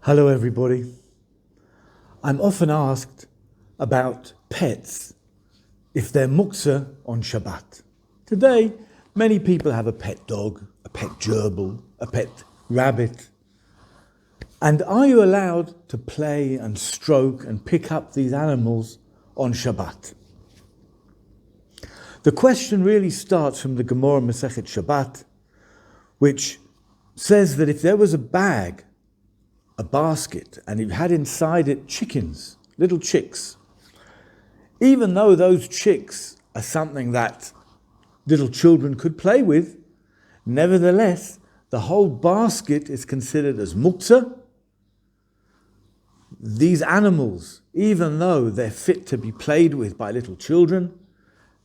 Hello everybody. I'm often asked about pets, if they're Muktzeh on Shabbat. Today, many people have a pet dog, a pet gerbil, a pet rabbit. And are you allowed to play and stroke and pick up these animals on Shabbat? The question really starts from the Gemara Masechet Shabbat, which says that if there was a basket, and it had inside it chickens, little chicks, even though those chicks are something that little children could play with, nevertheless, the whole basket is considered as Muktzeh. These animals, even though they're fit to be played with by little children,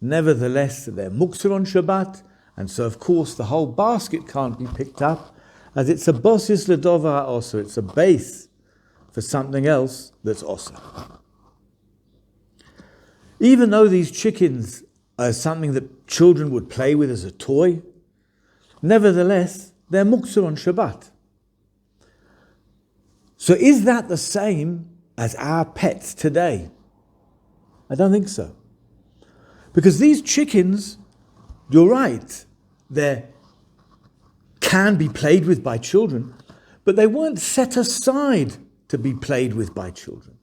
nevertheless, they're Muktzeh on Shabbat, and so of course the whole basket can't be picked up, as it's a bosis ledova also, it's a base for something else that's also. Even though these chickens are something that children would play with as a toy, nevertheless, they're Muktzeh on Shabbat. So is that the same as our pets today? I don't think so. Because these chickens, you're right, they can be played with by children, but they weren't set aside to be played with by children.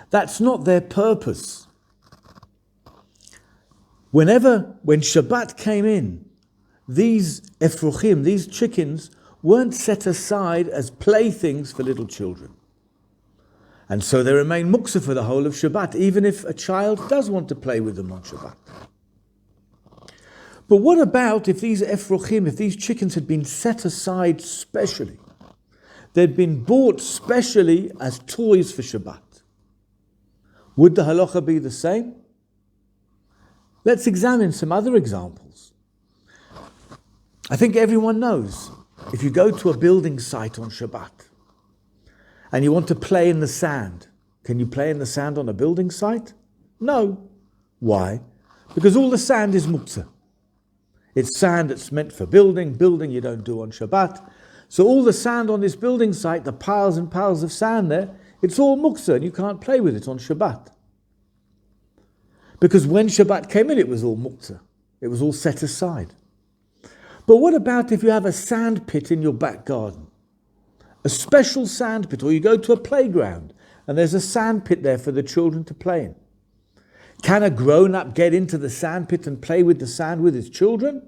That's not their purpose. When Shabbat came in, these afrוחים, these chickens, weren't set aside as playthings for little children. And so they remain Muktzeh for the whole of Shabbat, even if a child does want to play with them on Shabbat. But what about if these afrוחים, if these chickens had been set aside specially? They'd been bought specially as toys for Shabbat. Would the halacha be the same? Let's examine some other examples. I think everyone knows, if you go to a building site on Shabbat and you want to play in the sand, can you play in the sand on a building site? No. Why? Because all the sand is Muktzeh. It's sand that's meant for building. Building you don't do on Shabbat. So all the sand on this building site, the piles and piles of sand there, it's all Muktzeh and you can't play with it on Shabbat. Because when Shabbat came in, it was all Muktzeh. It was all set aside. But what about if you have a sand pit in your back garden? A special sand pit, or you go to a playground and there's a sand pit there for the children to play in. Can a grown-up get into the sand pit and play with the sand with his children?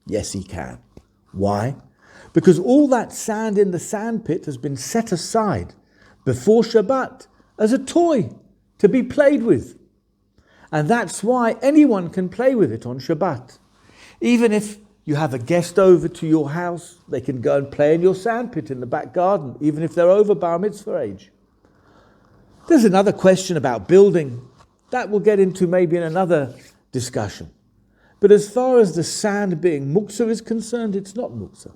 Yes, he can. Why? Because all that sand in the sand pit has been set aside before Shabbat as a toy to be played with. And that's why anyone can play with it on Shabbat. Even if you have a guest over to your house, they can go and play in your sand pit in the back garden, even if they're over bar mitzvah age. There's another question about building. That we'll get into maybe in another discussion. But as far as the sand being Muktzeh is concerned, it's not Muktzeh.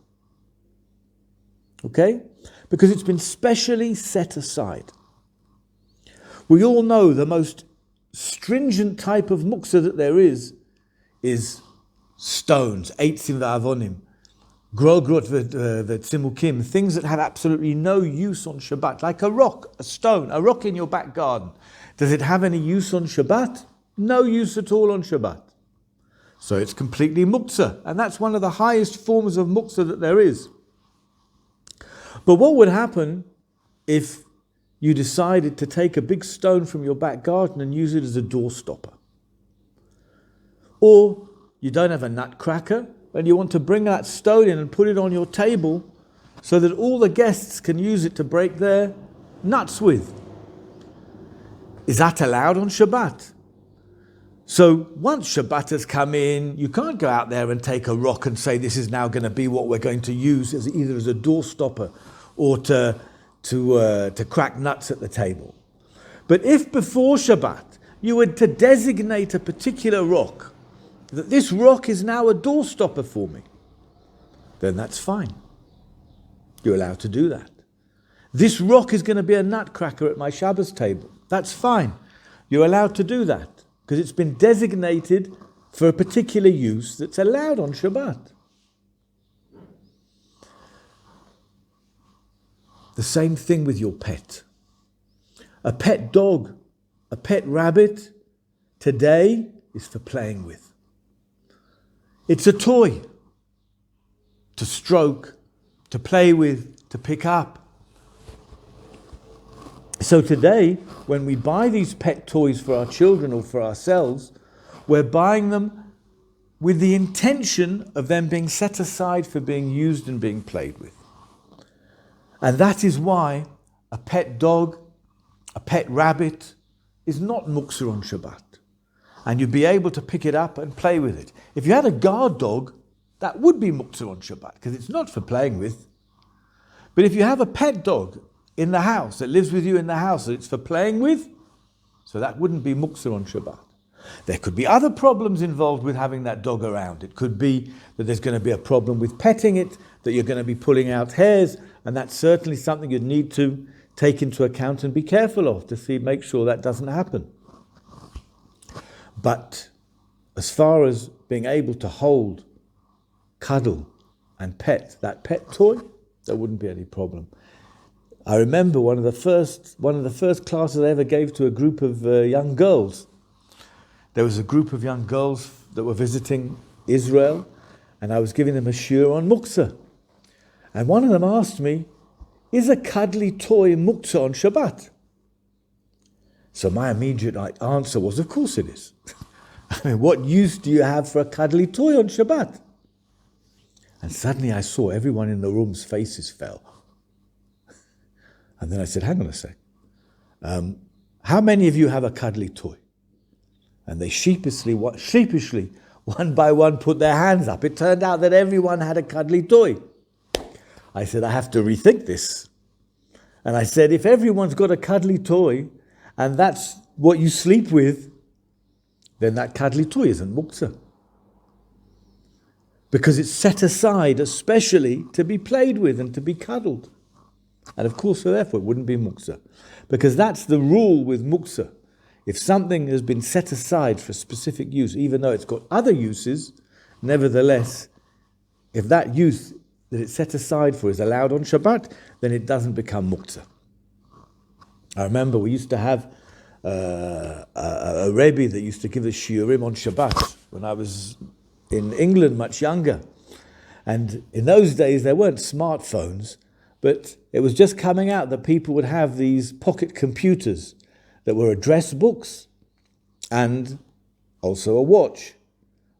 Okay? Because it's been specially set aside. We all know the most stringent type of Muktzeh that there is stones, eitzim v'avonim, grogrot v'tzimukim, things that have absolutely no use on Shabbat, like a rock, a stone, a rock in your back garden. Does it have any use on Shabbat? No use at all on Shabbat. So it's completely Muktzeh, and that's one of the highest forms of Muktzeh that there is. But what would happen if you decided to take a big stone from your back garden and use it as a door stopper? Or you don't have a nutcracker and you want to bring that stone in and put it on your table so that all the guests can use it to break their nuts with. Is that allowed on Shabbat? So once Shabbat has come in, you can't go out there and take a rock and say this is now going to be what we're going to use as either as a door stopper or to crack nuts at the table. But if before Shabbat you were to designate a particular rock, that this rock is now a door stopper for me, then that's fine. You're allowed to do that. This rock is going to be a nutcracker at my Shabbos table. That's fine. You're allowed to do that because it's been designated for a particular use that's allowed on Shabbat. The same thing with your pet. A pet dog, a pet rabbit, today is for playing with. It's a toy to stroke, to play with, to pick up. So today, when we buy these pet toys for our children or for ourselves, we're buying them with the intention of them being set aside for being used and being played with. And that is why a pet dog, a pet rabbit, is not Muktzeh on Shabbat. And you'd be able to pick it up and play with it. If you had a guard dog, that would be Muktzeh on Shabbat, because it's not for playing with. But if you have a pet dog in the house, that lives with you in the house, that it's for playing with, so that wouldn't be Muktzeh on Shabbat. There could be other problems involved with having that dog around. It could be that there's going to be a problem with petting it, that you're going to be pulling out hairs, and that's certainly something you'd need to take into account and be careful of to make sure that doesn't happen. But as far as being able to hold, cuddle, and pet that pet toy, there wouldn't be any problem. I remember one of the first classes I ever gave to a group of young girls. There was a group of young girls that were visiting Israel, and I was giving them a shiur on Muktzeh. And one of them asked me, is a cuddly toy Muktzeh on Shabbat? So my immediate answer was, of course it is. I mean, what use do you have for a cuddly toy on Shabbat? And suddenly I saw everyone in the room's faces fell. And then I said, hang on a sec. How many of you have a cuddly toy? And they sheepishly, one by one, put their hands up. It turned out that everyone had a cuddly toy. I said, I have to rethink this. And I said, if everyone's got a cuddly toy, and that's what you sleep with, then that cuddly toy isn't Muktzeh. Because it's set aside especially to be played with and to be cuddled. And of course, so therefore, it wouldn't be Muktzeh. Because that's the rule with Muktzeh. If something has been set aside for specific use, even though it's got other uses, nevertheless, if that use that it's set aside for is allowed on Shabbat, then it doesn't become Muktzeh. I remember we used to have a Rebbe that used to give us shiurim on Shabbat when I was in England much younger. And in those days there weren't smartphones, but it was just coming out that people would have these pocket computers that were address books and also a watch.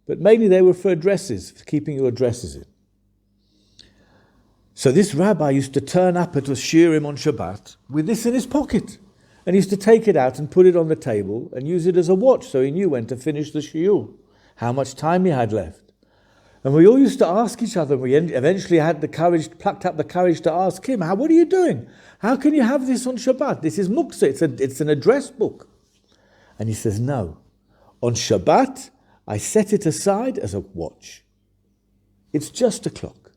But mainly they were for addresses, for keeping your addresses in. So this rabbi used to turn up at a shiurim on Shabbat with this in his pocket. And he used to take it out and put it on the table and use it as a watch, so he knew when to finish the shiur, how much time he had left. And we all used to ask each other, and we eventually plucked up the courage to ask him, what are you doing? How can you have this on Shabbat? This is Muktzeh, it's an address book. And he says, no, on Shabbat, I set it aside as a watch. It's just a clock.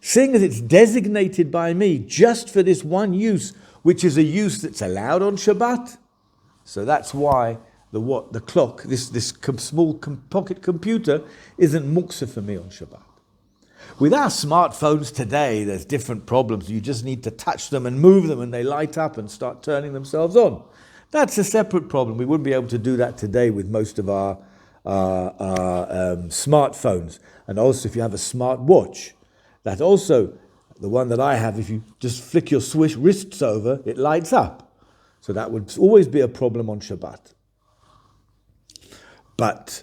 Seeing as it's designated by me just for this one use, which is a use that's allowed on Shabbat, so that's why the clock, this small pocket computer, isn't Muktzeh for me on Shabbat. With our smartphones today, there's different problems. You just need to touch them and move them and they light up and start turning themselves on. That's a separate problem. We wouldn't be able to do that today with most of our smartphones. And also if you have a smart watch, that also, the one that I have, if you just flick your wrists over, it lights up. So that would always be a problem on Shabbat. But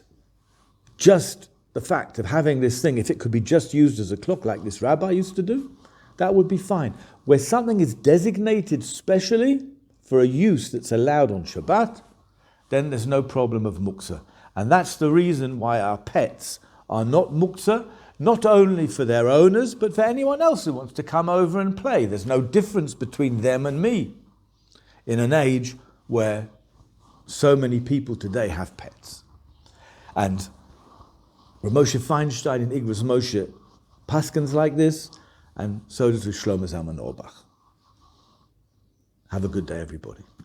just the fact of having this thing, if it could be just used as a clock like this rabbi used to do, that would be fine. Where something is designated specially for a use that's allowed on Shabbat, then there's no problem of Muktzeh. And that's the reason why our pets are not Muktzeh, not only for their owners, but for anyone else who wants to come over and play. There's no difference between them and me in an age where so many people today have pets. And Rav Moshe Feinstein in Igrot Moshe paskins like this, and so does Shlomo Zalman Auerbach. Have a good day, everybody.